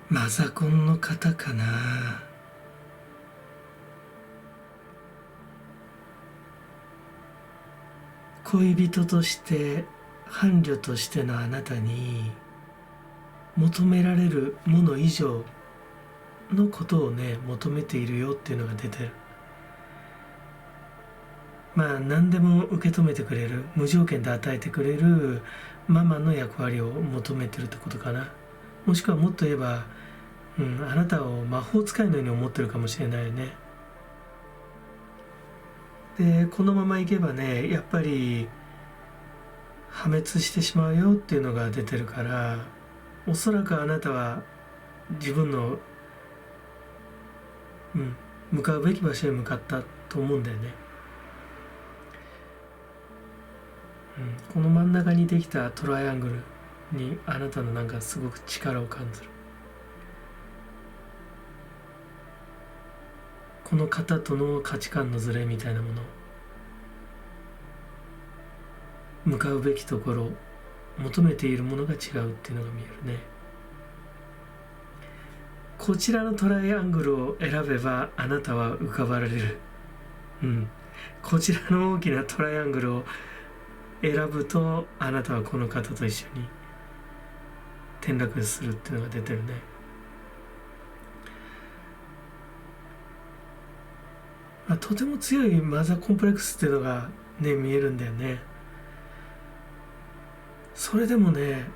マザコンの方かな。恋人として伴侶としてのあなたに求められるもの以上のことをね求めているよっていうのが出てる。まあ何でも受け止めてくれる、無条件で与えてくれるママの役割を求めてるってことかな。もしくはもっと言えば、あなたを魔法使いのように思ってるかもしれないよね。でこのままいけばねやっぱり破滅してしまうよっていうのが出てるから、おそらくあなたは自分の、向かうべき場所へ向かったと思うんだよね。この真ん中にできたトライアングルにあなたのなんかすごく力を感じる。この方との価値観のズレみたいなもの、向かうべきところ、求めているものが違うっていうのが見えるね。こちらのトライアングルを選べばあなたは浮かばれる。こちらの大きなトライアングルを選ぶとあなたはこの方と一緒に転落するっていうのが出てるね。とても強いマザーコンプレックスっていうのがね見えるんだよね。それでもね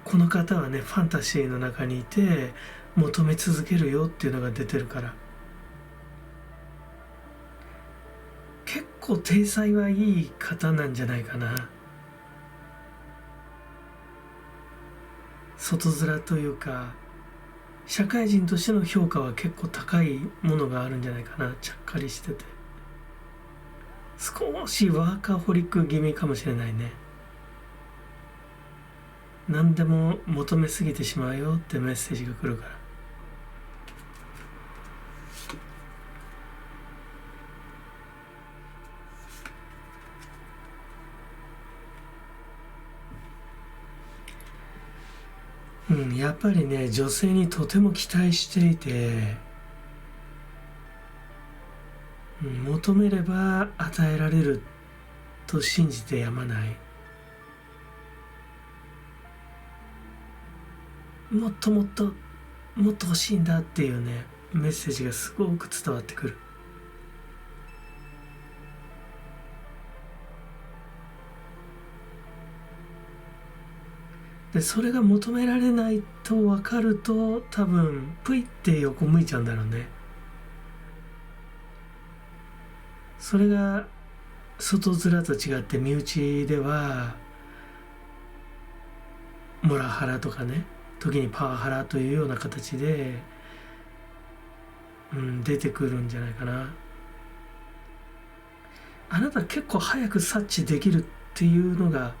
この方はねファンタジーの中にいて求め続けるよっていうのが出てるから、結構体裁はいい方なんじゃないかな。外面というか社会人としての評価は結構高いものがあるんじゃないかな。ちゃっかりしてて少しワーカーホリック気味かもしれないね。何でも求めすぎてしまうよってメッセージが来るから。やっぱりね女性にとても期待していて、求めれば与えられると信じてやまない。もっともっともっと欲しいんだっていうねメッセージがすごく伝わってくる。でそれが求められないと分かると多分プイって横向いちゃうんだろうね。それが外面と違って身内ではモラハラとかね、時にパワハラというような形で、出てくるんじゃないかな。あなた結構早く察知できるっていうのが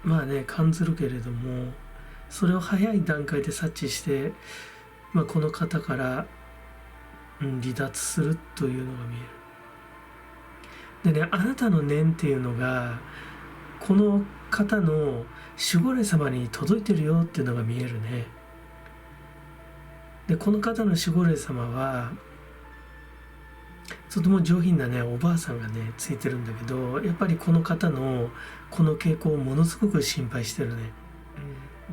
まあね感ずるけれども、それを早い段階で察知して、この方から、離脱するというのが見える。でね、あなたの念っていうのがこの方の守護霊様に届いてるよっていうのが見えるね。でこの方の守護霊様はとても上品なねおばあさんがねついてるんだけど、やっぱりこの方のこの傾向をものすごく心配してるね。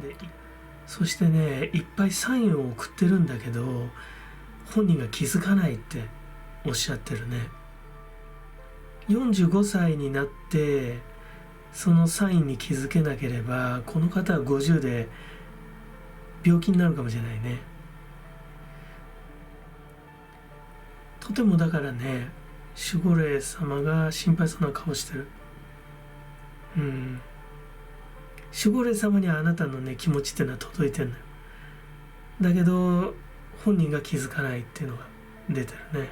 でそしてねいっぱいサインを送ってるんだけど本人が気づかないっておっしゃってるね。45歳になってそのサインに気づけなければこの方は50で病気になるかもしれないね。とてもだからね守護霊様が心配そうな顔してる。守護霊様にはあなたのね気持ちっていうのは届いてんのよ。だけど本人が気づかないっていうのが出てるね。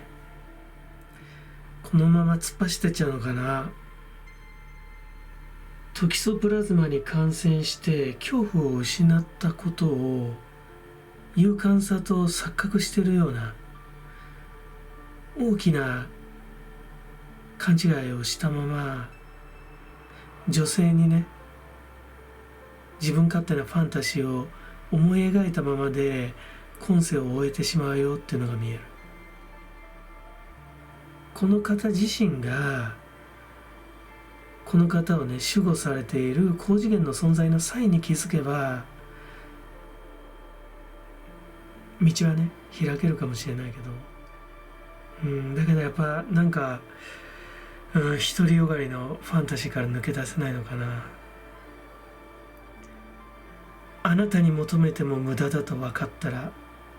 このまま突っ走ってっちゃうのかな。トキソプラズマに感染して恐怖を失ったことを勇敢さと錯覚しているような大きな勘違いをしたまま女性にね自分勝手なファンタジーを思い描いたままで今世を終えてしまうよっていうのが見える。この方自身がこの方をね守護されている高次元の存在の際に気づけば道はね開けるかもしれないけど、だけどやっぱなんか、独りよがりのファンタジーから抜け出せないのかな。あなたに求めても無駄だと分かったら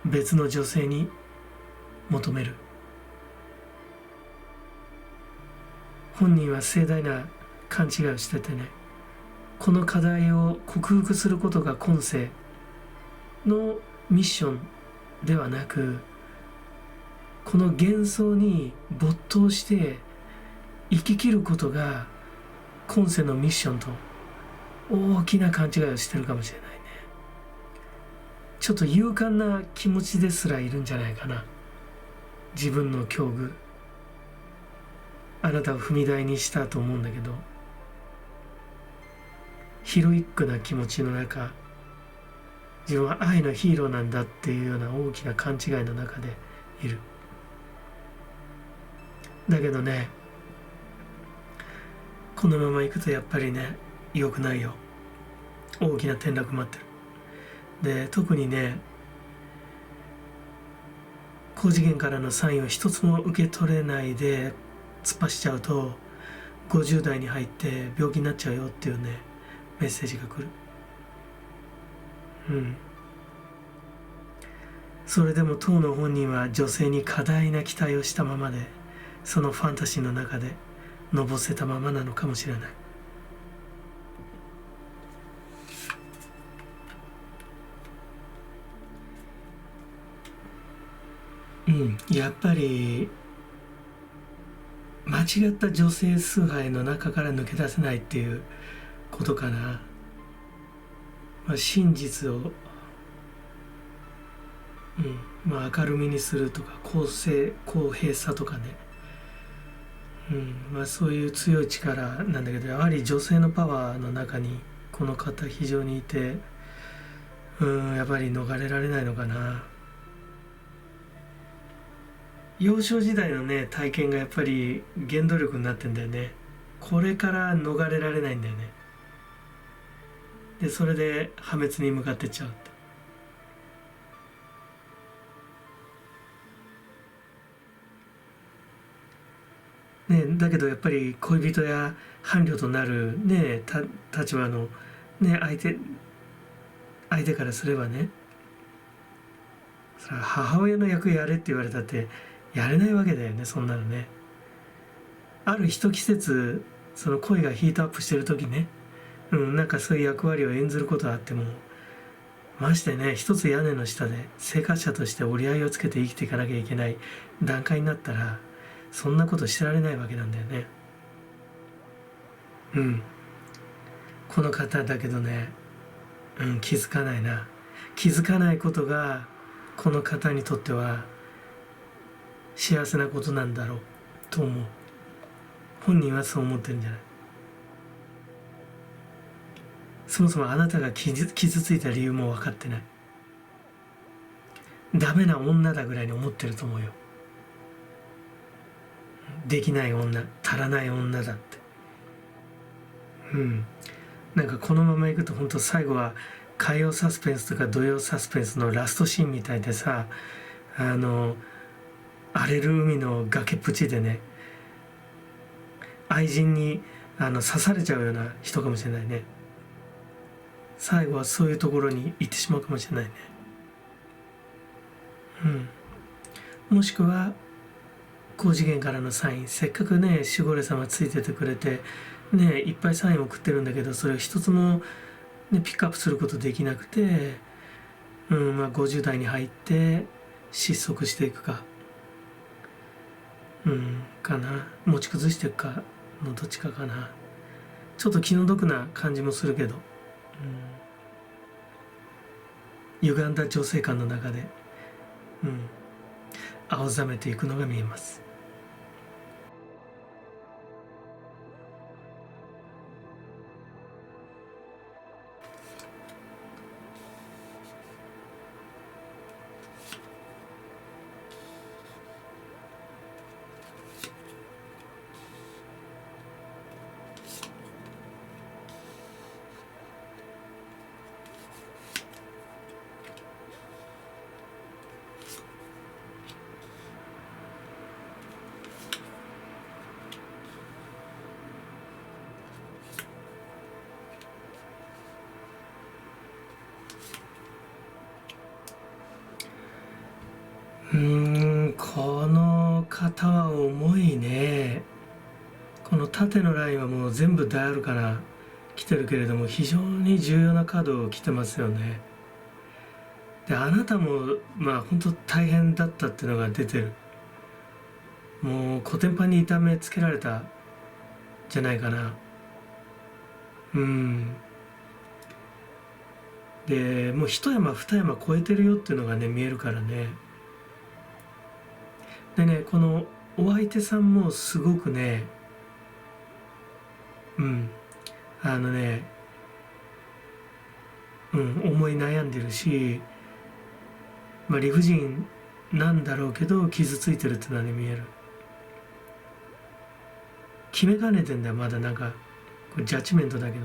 別の女性に求める。本人は盛大な勘違いをしててね、この課題を克服することが今世のミッションではなく、この幻想に没頭して生き切ることが今世のミッションと大きな勘違いをしてるかもしれないね。ちょっと勇敢な気持ちですらいるんじゃないかな。自分の境遇、あなたを踏み台にしたと思うんだけど、ヒロイックな気持ちの中、自分は愛のヒーローなんだっていうような大きな勘違いの中でいる。だけどね、このまま行くとやっぱりね良くないよ。大きな転落待ってる。で、特にね高次元からのサインを一つも受け取れないで突っ走っちゃうと50代に入って病気になっちゃうよっていうねメッセージが来る。それでも当の本人は女性に過大な期待をしたままで、そのファンタジーの中でのぼせたままなのかもしれない。やっぱり間違った女性崇拝の中から抜け出せないっていうことかな。真実を、明るみにするとか公平さとかね、そういう強い力なんだけど、やはり女性のパワーの中にこの方非常にいて、やっぱり逃れられないのかな。幼少時代のね体験がやっぱり原動力になってんだよね。これから逃れられないんだよね。でそれで破滅に向かってっちゃうって。だけどやっぱり恋人や伴侶となるね立場のね相手からすればね、それは母親の役やれって言われたってやれないわけだよね、そんなのね。ある一季節その恋がヒートアップしてる時ね、なんかそういう役割を演ずることはあっても、ましてね一つ屋根の下で生活者として折り合いをつけて生きていかなきゃいけない段階になったらそんなことしてられないわけなんだよね。この方だけどね、気づかないな。気づかないことがこの方にとっては幸せなことなんだろうと思う。本人はそう思ってるんじゃない。そもそもあなたが傷ついた理由も分かってない。ダメな女だぐらいに思ってると思うよ。できない女、足らない女だって。なんかこのままいくと本当最後は海洋サスペンスとか土曜サスペンスのラストシーンみたいでさ、荒れる海の崖っぷちでね愛人に刺されちゃうような人かもしれないね。最後はそういうところに行ってしまうかもしれないね。もしくは高次元からのサイン、せっかくね守護霊様ついててくれてねいっぱいサインを送ってるんだけど、それを一つも、ピックアップすることできなくて、50代に入って失速していくか、かな、持ち崩していくかのどっちかかな。ちょっと気の毒な感じもするけど、歪んだ女性観の中で、青ざめていくのが見えます。この方は重いね。この縦のラインはもう全部ダイヤルから来てるけれども、非常に重要なカードを来てますよね。で、あなたもまあ本当大変だったっていうのが出てる。もうコテンパンに痛めつけられたじゃないかな。でもう一山二山越えてるよっていうのがね見えるからね。でね、このお相手さんもすごくね、あのね、思い悩んでるし、まあ理不尽なんだろうけど傷ついてるってのはね見える。決めかねてんだよ、まだなんかこれジャッジメントだけど。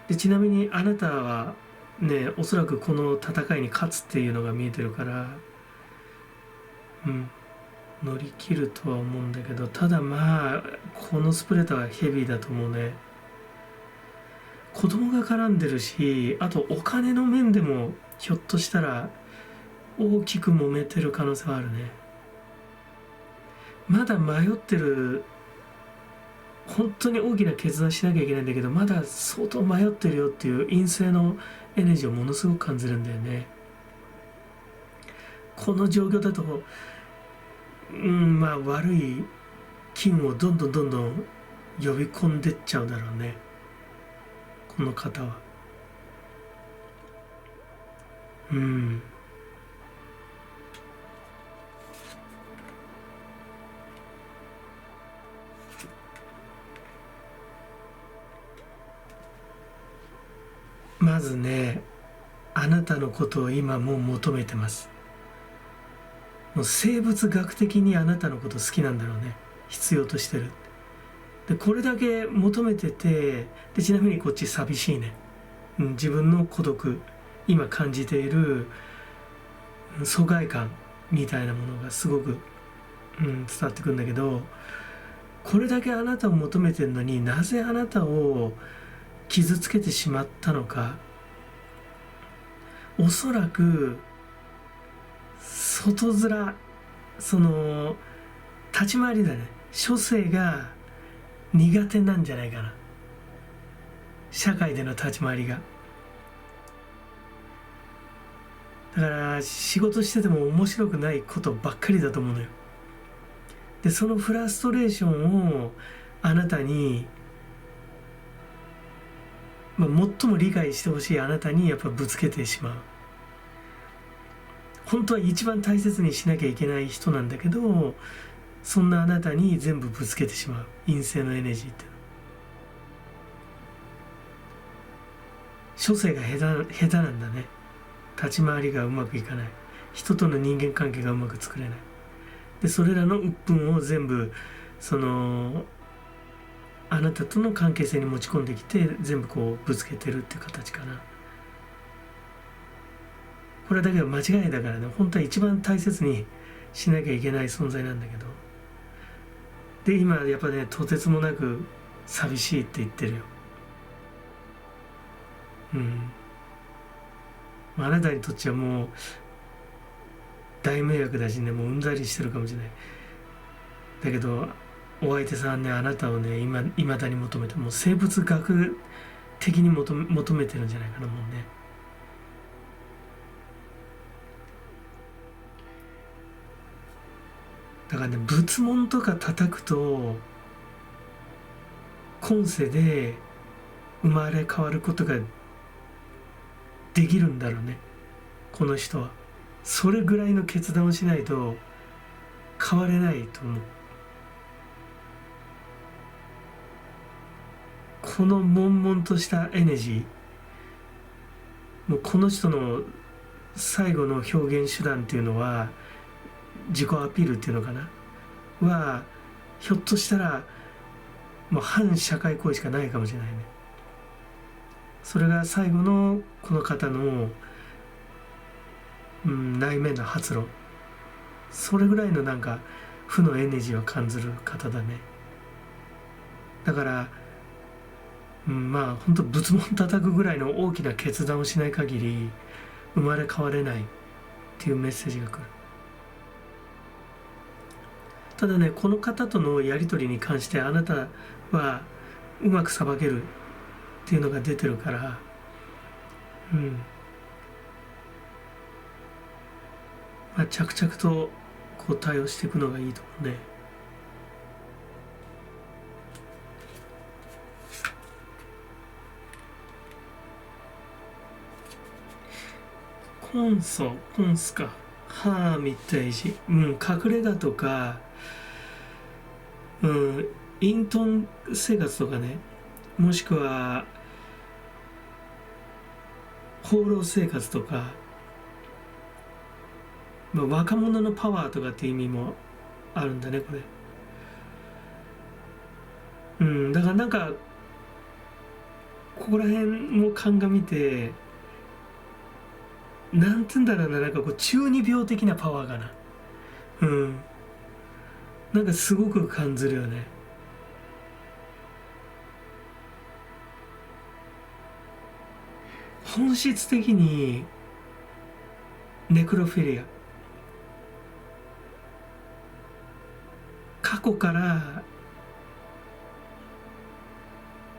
でちなみにあなたはね、おそらくこの戦いに勝つっていうのが見えてるから、乗り切るとは思うんだけど、ただまあこのスプレッドはヘビーだと思うね。子供が絡んでるし、あとお金の面でもひょっとしたら大きく揉めてる可能性はあるね。まだ迷ってる、本当に大きな決断しなきゃいけないんだけど、まだ相当迷ってるよっていう陰性のエネルギーをものすごく感じるんだよね。この状況だとまあ悪い菌をどんどん呼び込んでっちゃうだろうね、この方は。まずね、あなたのことを今もう求めてます。もう生物学的にあなたのこと好きなんだろうね、必要としてる。でこれだけ求めてて、でちなみにこっち寂しいね、自分の孤独、今感じている疎外感みたいなものがすごく、伝わってくるんだけど、これだけあなたを求めてるのになぜあなたを傷つけてしまったのか。おそらく外面、その立ち回りだね、処世が苦手なんじゃないかな、社会での立ち回りが。だから仕事してても面白くないことばっかりだと思うのよ。でそのフラストレーションをあなたに、最も理解してほしいあなたにやっぱぶつけてしまう。本当は一番大切にしなきゃいけない人なんだけど、そんなあなたに全部ぶつけてしまう陰性のエネルギーって。処世が下手なんだね。立ち回りがうまくいかない、人との人間関係がうまく作れない。でそれらの鬱憤を全部そのあなたとの関係性に持ち込んできて、全部こうぶつけてるっていう形かな。これだけは間違いだからね、本当は一番大切にしなきゃいけない存在なんだけど。で今やっぱね、とてつもなく寂しいって言ってるよ。あなたにとっちゃもう大迷惑だしね、もううんざりしてるかもしれない。だけどお相手さんはね、あなたをねいまだに求めて、もう生物学的に求めてるんじゃないかな、もうね。だからね、仏門とか叩くと今世で生まれ変わることができるんだろうね、この人は。それぐらいの決断をしないと変われないと思う。この悶々としたエネルギー、もうこの人の最後の表現手段っていうのは自己アピールっていうのかな、はひょっとしたらもう反社会行為しかないかもしれないね。それが最後のこの方の、内面の発露、それぐらいのなんか負のエネルギーを感じる方だね。だから、まあ本当仏門叩くぐらいの大きな決断をしない限り生まれ変われないっていうメッセージが来る。ただね、この方とのやり取りに関してあなたはうまくさばけるっていうのが出てるから、まあ、着々とこう対応していくのがいいと思うね。コンスか。ハーミットエイジ。隠れ家とか、イントン生活とかね、もしくは、放浪生活とか、若者のパワーとかっていう意味もあるんだね、これ。だからなんか、ここら辺も鑑みて、なんて言うんだろうな、なんかこう中二病的なパワーかな。なんかすごく感じるよね。本質的にネクロフィリア、過去から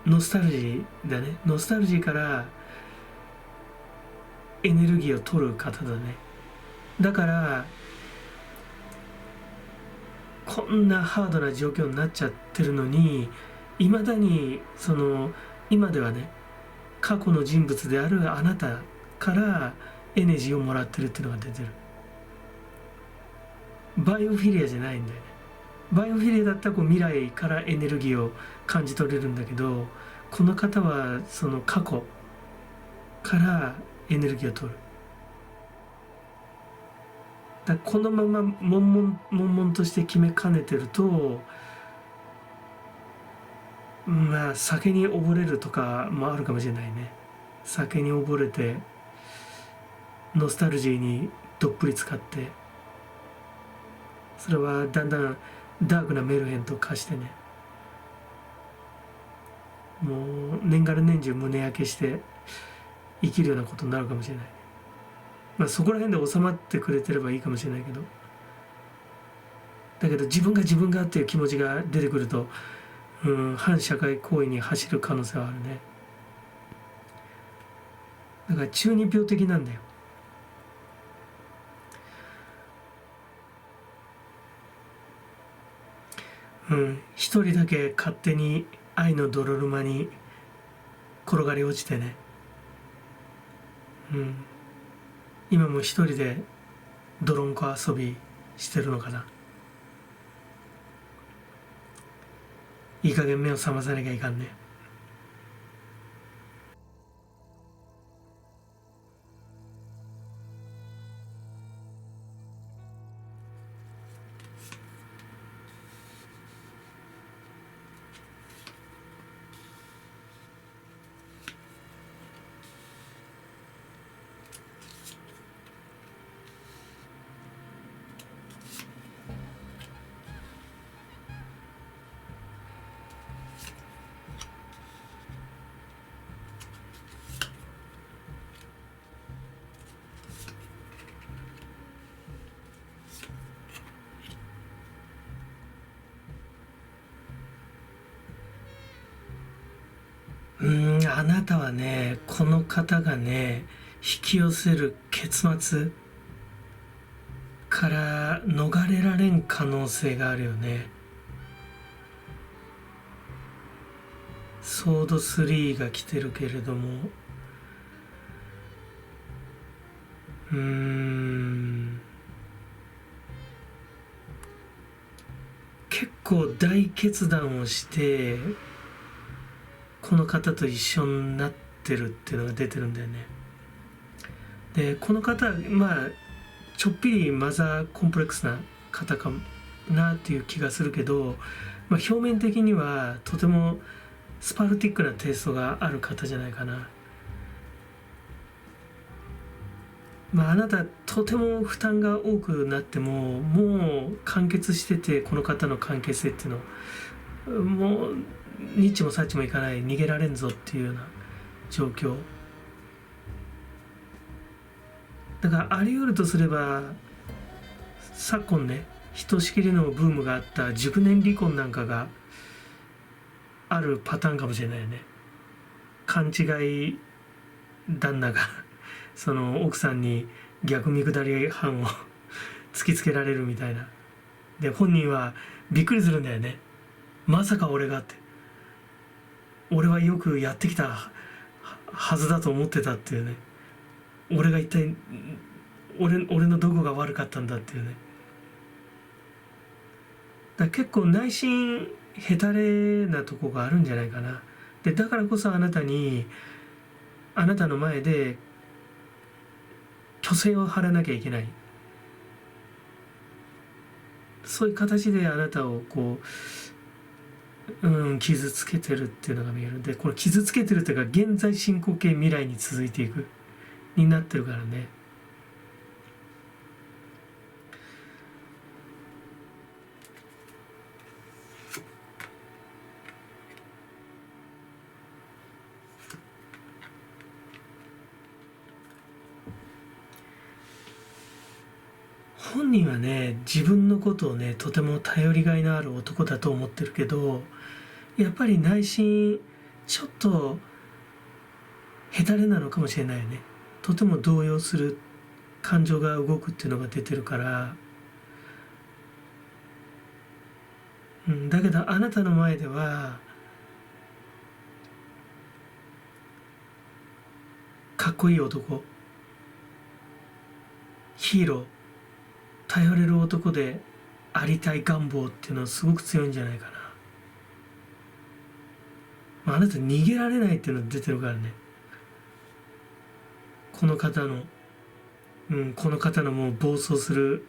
ノスタルジーだね。ノスタルジーからエネルギーを取る方だね。だからこんなハードな状況になっちゃってるのに、いまだにその今ではね、過去の人物であるあなたからエネジーをもらってるっていうのが出てる。バイオフィリアじゃないんだよね。バイオフィリアだったらこう未来からエネルギーを感じ取れるんだけど、この方はその過去からエネルギーを取る。だこのまま悶々として決めかねてると、まあ酒に溺れるとかもあるかもしれないね。酒に溺れてノスタルジーにどっぷり使って、それはだんだんダークなメルヘンと化してね、もう年がら年中胸焼けして生きるようなことになるかもしれない。まあそこら辺で収まってくれてればいいかもしれないけど、だけど自分がっていう気持ちが出てくると、反社会行為に走る可能性はあるね。だから中二病的なんだよ。一人だけ勝手に愛の泥沼に転がり落ちてね、今も一人で泥んこ遊びしてるのかな。いい加減目を覚まさなきゃいかんね。あなたはね、この方がね、引き寄せる結末から逃れられん可能性があるよね。ソード3が来てるけれども、結構大決断をしてこの方と一緒になってるっていうのが出てるんだよね。でこの方ちょっぴりマザーコンプレックスな方かなっていう気がするけど、表面的にはとてもスパルティックなテイストがある方じゃないかな。あなたとても負担が多くなってももう完結してて、この方の関係性っていうのもうニッチもサッチもいかない、逃げられんぞっていうような状況だからあり得るとすれば、昨今ね、ひとしきりのブームがあった熟年離婚なんかがあるパターンかもしれないよね。勘違い旦那がその奥さんに逆見下り犯を突きつけられるみたいな。で本人はびっくりするんだよね。まさか俺がって、俺はよくやってきたはずだと思ってたっていうね。俺が一体俺のどこが悪かったんだっていうね。だから結構内心ヘタレなとこがあるんじゃないかな。でだからこそあなたの前で虚勢を張らなきゃいけない、そういう形であなたをこう、傷つけてるっていうのが見えるんで、これ傷つけてるというか現在進行形未来に続いていくになってるからね。本人はね、自分のことをね、とても頼りがいのある男だと思ってるけど、やっぱり内心ちょっとヘタレなのかもしれないよね。とても動揺する感情が動くっていうのが出てるから、だけどあなたの前ではかっこいい男、ヒーロー、頼れる男でありたい願望っていうのはすごく強いんじゃないかな。あなた逃げられないっていうのが出てるからね。この方のもう暴走する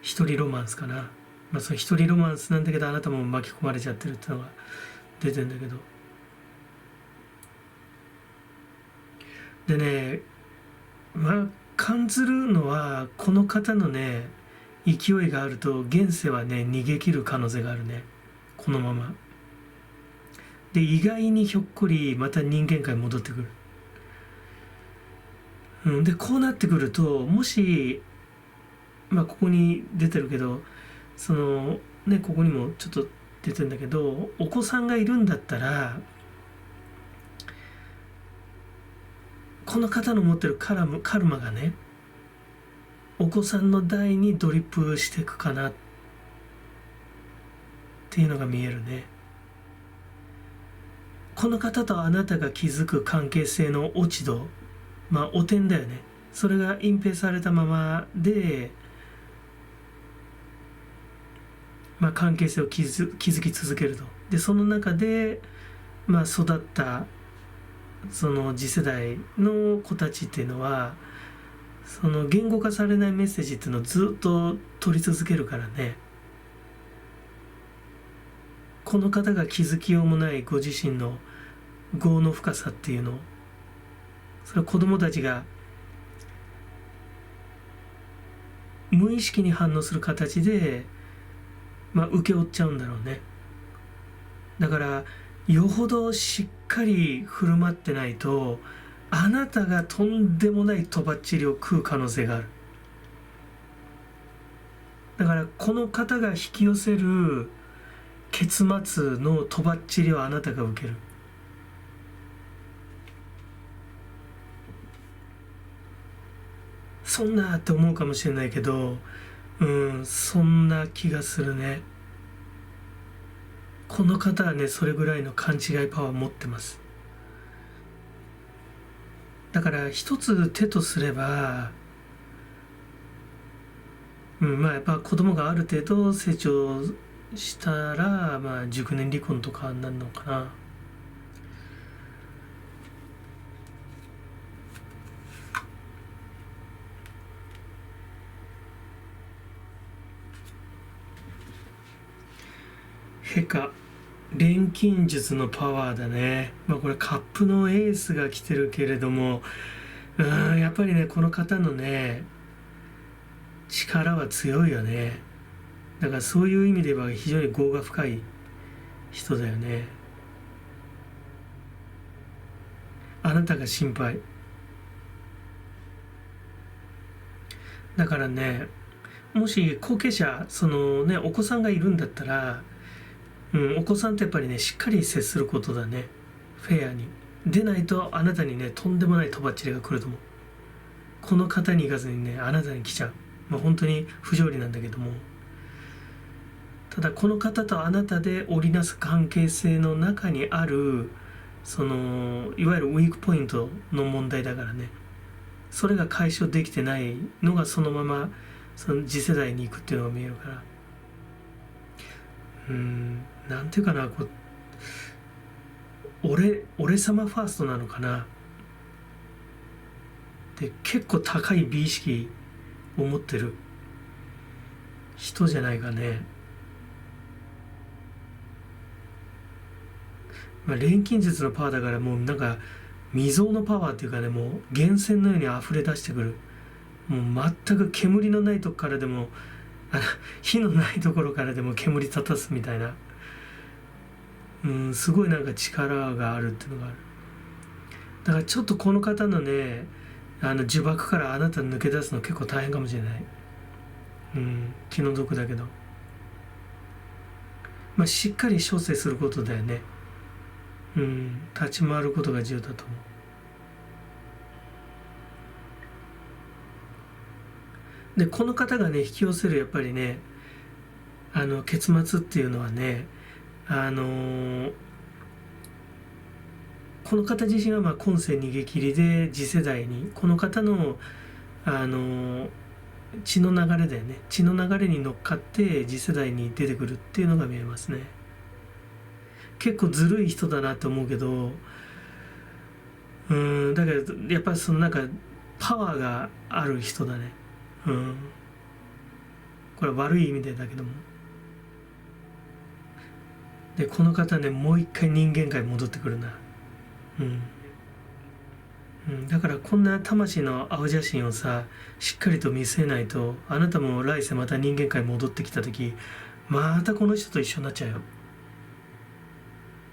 一人ロマンスかな。その一人ロマンスなんだけど、あなたも巻き込まれちゃってるっていうのが出てんだけど。でね、感じるのは、この方のね、勢いがあると現世はね、逃げ切る可能性があるね。このまま。で、意外にひょっこりまた人間界に戻ってくる。で、こうなってくると、もし、ここに出てるけど、その、ね、ここにもちょっと出てるんだけど、お子さんがいるんだったら、この方の持ってるカルマがね、お子さんの代にドリップしていくかなっていうのが見えるね。この方とあなたが築く関係性の落ち度、汚点だよね。それが隠蔽されたままで、関係性を築き続けると。でその中で、育ったその次世代の子たちっていうのは、その言語化されないメッセージっていうのをずっと取り続けるからね。この方が気づきようもないご自身の業の深さっていうのを、それは子供たちが無意識に反応する形で、請け負っちゃうんだろうね。だからよほどしっかり振る舞ってないと、あなたがとんでもないとばっちりを食う可能性がある。だからこの方が引き寄せる結末のとばっちりをあなたが受ける。そんなって思うかもしれないけど、そんな気がするね。この方はね、それぐらいの勘違いパワーを持ってます。だから一つ手とすれば、やっぱ子供がある程度成長したら、熟年離婚とかになるのかな。陛下、錬金術のパワーだね。これカップのエースが来てるけれども、やっぱりね、この方のね、力は強いよね。だからそういう意味では非常に業が深い人だよね。あなたが心配。だからね、もし後継者、そのね、お子さんがいるんだったら、お子さんってやっぱりね、しっかり接することだね。フェアに。でないと、あなたにね、とんでもないとばっちりが来ると思う。この方に行かずにね、あなたに来ちゃう。本当に不条理なんだけども。ただ、この方とあなたで織りなす関係性の中にある、その、いわゆるウィークポイントの問題だからね。それが解消できてないのがそのまま、その次世代に行くっていうのが見えるから。なんていうかな、俺様ファーストなのかな。で、結構高い美意識を持ってる人じゃないかね。錬金術のパワーだからもうなんか未曾有のパワーっていうかね、もう源泉のように溢れ出してくる。もう全く煙のないとこからでも、火のないところからでも煙立たすみたいな。すごいなんか力があるっていうのがある。だからちょっとこの方のね、呪縛からあなた抜け出すの結構大変かもしれない。気の毒だけど。しっかり処世することだよね。立ち回ることが重要だと思う。で、この方がね、引き寄せるやっぱりね、結末っていうのはね、この方自身は今世逃げ切りで次世代に、この方の、血の流れだよね。血の流れに乗っかって次世代に出てくるっていうのが見えますね。結構ずるい人だなと思うけど、だけどやっぱりそのなんかパワーがある人だね。これは悪い意味でだけども。で、この方ね、もう一回人間界戻ってくるな。だからこんな魂の青写真をさ、しっかりと見せないと、あなたも来世また人間界戻ってきた時、またこの人と一緒になっちゃうよ。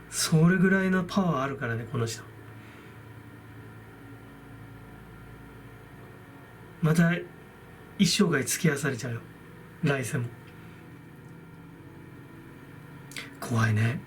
それぐらいのパワーあるからね、この人。また一生涯付き合わされちゃうよ、来世も。怖いね。